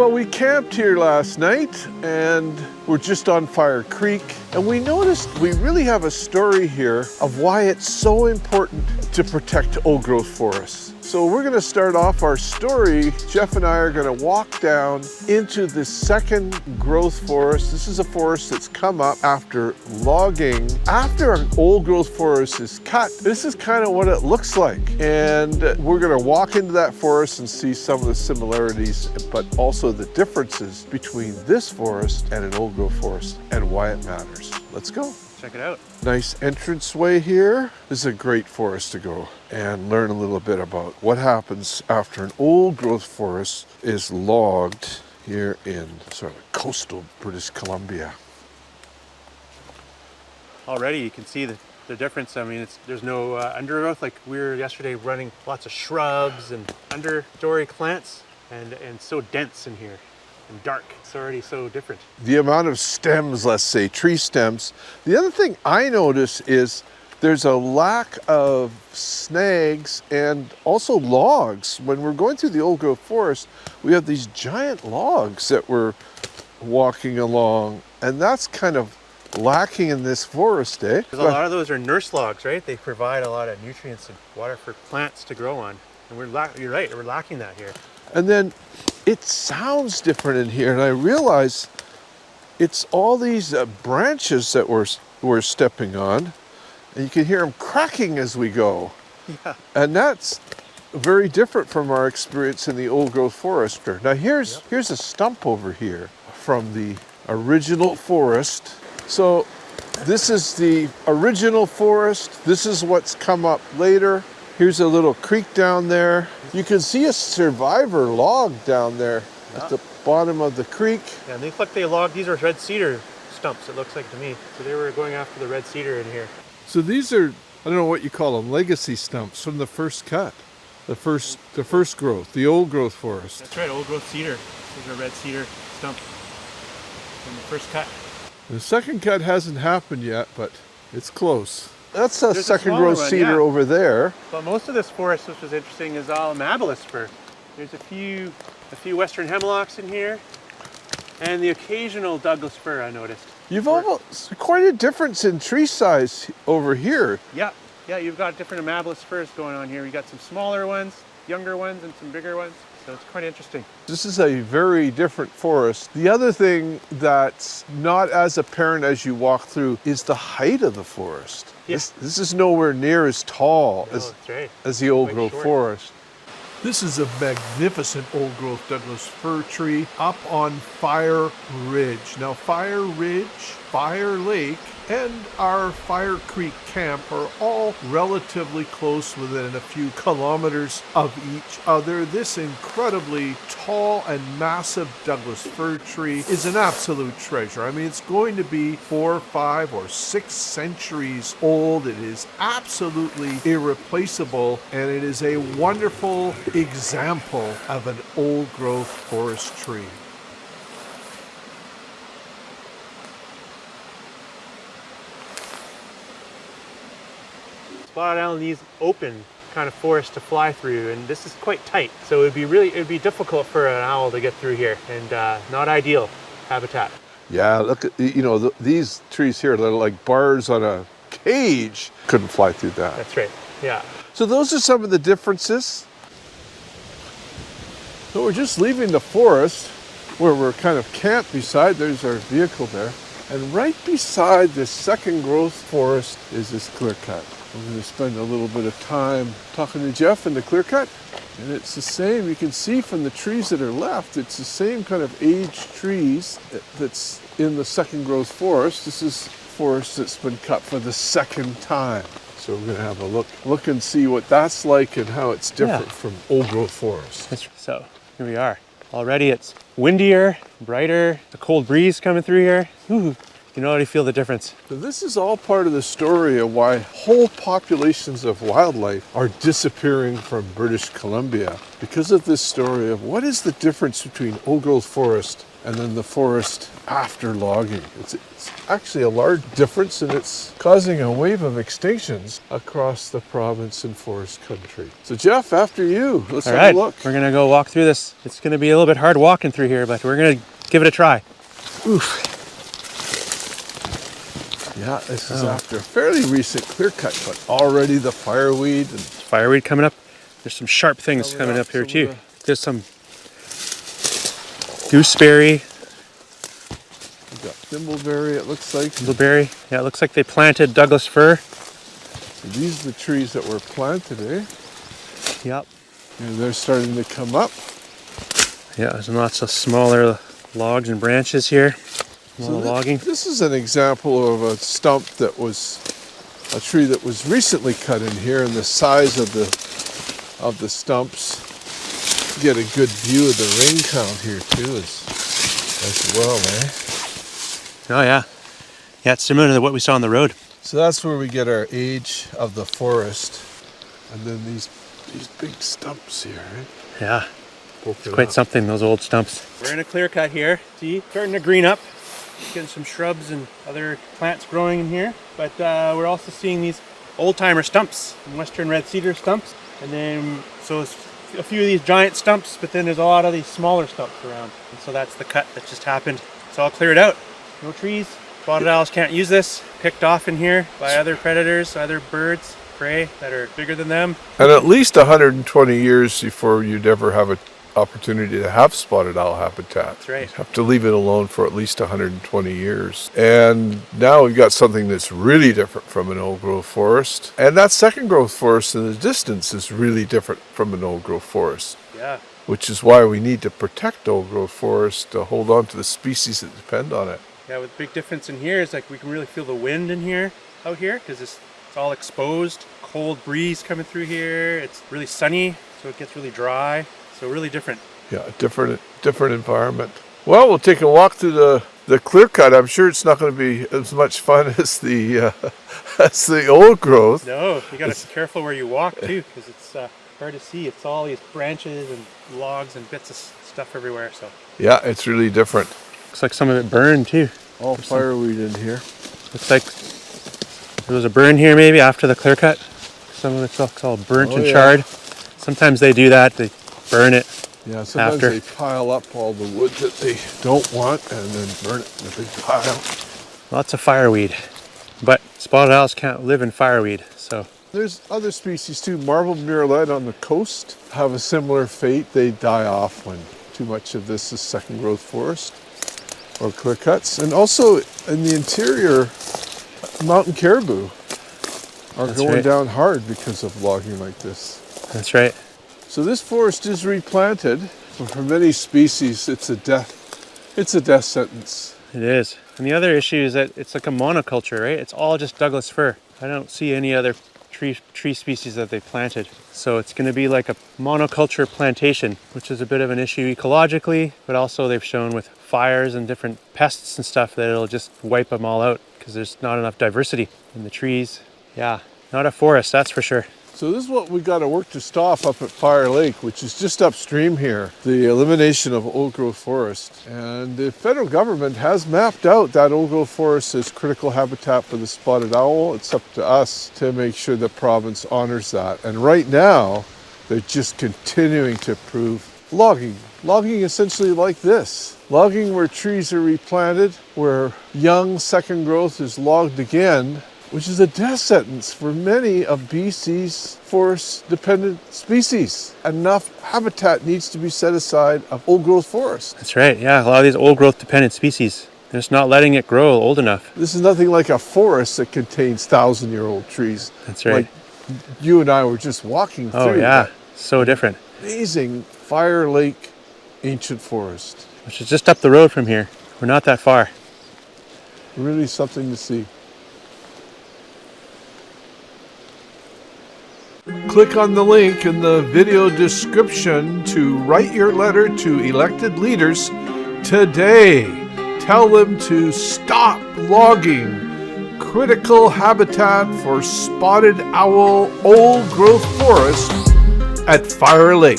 Well, we camped here last night and we're just on Fire Creek, and we noticed we really have a story here of why it's so important to protect old growth forests. So we're going to start off our story. Geoff and I are going to walk down into the second growth forest. This is a forest that's come up after logging. After an old growth forest is cut, this is kind of what it looks like. And we're going to walk into that forest and see some of the similarities, but also the differences between this forest and an old growth forest and why it matters. Let's go. Check it out. Nice entranceway here. This is a great forest to go and learn a little bit about what happens after an old growth forest is logged here in sort of coastal British Columbia. Already you can see the difference. I mean, there's no undergrowth like we were yesterday, running lots of shrubs and understory plants, and so dense in here and dark. It's already so different. The amount of stems, let's say, tree stems. The other thing I notice is there's a lack of snags and also logs. When we're going through the old growth forest, we have these giant logs that we're walking along, and that's kind of lacking in this forest, eh? Because a lot of those are nurse logs, right? They provide a lot of nutrients and water for plants to grow on. And you're right, we're lacking that here. And then it sounds different in here, and I realize it's all these branches that we're stepping on, and you can hear them cracking as we go. Yeah. And that's very different from our experience in the old growth forest. Now here's a stump over here from the original forest. So this is the original forest. This is what's come up later. Here's a little creek down there. You can see a survivor log down there at the bottom of the creek. Yeah, and they look like they logged, these are red cedar stumps, it looks like to me. So they were going after the red cedar in here. So these are, I don't know what you call them, legacy stumps from the first cut. The first growth, the old growth forest. That's right, old growth cedar. These are red cedar stump from the first cut. The second cut hasn't happened yet, but it's close. That's a There's second growth cedar over there. But most of this forest, which is interesting, is all Amabilis fir. There's a few western hemlocks in here, and the occasional Douglas fir I noticed. You've almost quite a difference in tree size over here. Yeah, you've got different Amabilis firs going on here. You got some smaller ones, younger ones, and some bigger ones. So it's quite interesting. This is a very different forest. The other thing that's not as apparent as you walk through is the height of the forest. Yeah. This is nowhere near as tall as the old growth forest. This is a magnificent old growth Douglas fir tree up on Fire Ridge. Now Fire Ridge, Fire Lake, and our Fire Creek camp are all relatively close, within a few kilometers of each other. This incredibly tall and massive Douglas fir tree is an absolute treasure. I mean, it's going to be 4, 5, or 6 centuries old. It is absolutely irreplaceable, and it is a wonderful example of an old growth forest tree. A lot of down these open kind of forest to fly through, and this is quite tight, so it'd be difficult for an owl to get through here, and not ideal habitat. Yeah, look at these trees here. They're like bars on a cage. Couldn't fly through that. That's right. Yeah. So those are some of the differences. So we're just leaving the forest where we're kind of camped beside. There's our vehicle there, and right beside this second growth forest is this clear cut. I'm going to spend a little bit of time talking to Geoff in the clear cut, and it's the same. You can see from the trees that are left, it's the same kind of aged trees that's in the second growth forest. This is forest that's been cut for the second time. So we're going to have a look and see what that's like and how it's different from old growth forest. So here we are. Already it's windier, brighter, a cold breeze coming through here. Ooh. You can already feel the difference. So this is all part of the story of why whole populations of wildlife are disappearing from British Columbia, because of this story of what is the difference between old growth forest and then the forest after logging. It's actually a large difference, and it's causing a wave of extinctions across the province and forest country. So Geoff, after you, let's have a look. We're gonna go walk through this. It's gonna be a little bit hard walking through here, but we're gonna give it a try. Oof. Yeah, this is after a fairly recent clear cut, but already the fireweed. And fireweed coming up. There's some sharp things coming up here too. There's some gooseberry. We got thimbleberry, it looks like. Thimbleberry. Yeah, it looks like they planted Douglas fir. So these are the trees that were planted, eh? Yep. And they're starting to come up. Yeah, there's lots of smaller logs and branches here. So logging. This is an example of a stump that was a tree that was recently cut in here, and the size of the stumps. You get a good view of the ring count here too as well, eh? Oh yeah. Yeah, it's similar to what we saw on the road. So that's where we get our age of the forest. And then these big stumps here, right? Yeah. It's quite something, those old stumps. We're in a clear cut here. See, starting to green up. Getting some shrubs and other plants growing in here. But we're also seeing these old-timer stumps, western red cedar stumps. And then, so it's a few of these giant stumps, but then there's a lot of these smaller stumps around. And so that's the cut that just happened. So I'll clear it out. No trees. Spotted owls can't use this. Picked off in here by other predators, other birds, prey that are bigger than them. And at least 120 years before you'd ever have an opportunity to have spotted owl habitat. That's right. You have to leave it alone for at least 120 years. And now we've got something that's really different from an old growth forest. And that second growth forest in the distance is really different from an old growth forest. Yeah. Which is why we need to protect old growth forests to hold on to the species that depend on it. Yeah, with the big difference in here is like we can really feel the wind in here, out here, because it's all exposed. Cold breeze coming through here. It's really sunny, so it gets really dry. So really different. Yeah, different environment. Well, we'll take a walk through the clear cut. I'm sure it's not going to be as much fun as the old growth. No, you got to be careful where you walk too, because it's hard to see. It's all these branches and logs and bits of stuff everywhere. So yeah, it's really different. Looks like some of it burned too. All fireweed in here. Looks like there was a burn here maybe after the clear cut. Some of it's all burnt and charred. Sometimes they do that. They burn it. Yeah, sometimes they pile up all the wood that they don't want and then burn it in a big pile. Lots of fireweed. But spotted owls can't live in fireweed, so. There's other species too. Marbled murrelet on the coast have a similar fate. They die off when too much of this is second growth forest or clear cuts. And also in the interior, mountain caribou are going down hard because of logging like this. That's right. So this forest is replanted, but for many species it's a death sentence. It is. And the other issue is that it's like a monoculture, right? It's all just Douglas fir. I don't see any other tree species that they planted. So it's going to be like a monoculture plantation, which is a bit of an issue ecologically, but also they've shown with fires and different pests and stuff that it'll just wipe them all out because there's not enough diversity in the trees. Yeah, not a forest, that's for sure. So this is what we got to work to stop up at Fire Lake, which is just upstream here, the elimination of old growth forest. And the federal government has mapped out that old growth forest as critical habitat for the spotted owl. It's up to us to make sure the province honors that. And right now, they're just continuing to approve logging. Logging essentially like this. Logging where trees are replanted, where young second growth is logged again, which is a death sentence for many of BC's forest-dependent species. Enough habitat needs to be set aside of old-growth forest. That's right, yeah, a lot of these old-growth-dependent species, they're just not letting it grow old enough. This is nothing like a forest that contains 1,000-year-old trees. That's right. Like you and I were just walking through. Oh yeah, so different. Amazing Fire Lake ancient forest. Which is just up the road from here. We're not that far. Really something to see. Click on the link in the video description to write your letter to elected leaders today. Tell them to stop logging critical habitat for spotted owl old growth forest at Fire Lake.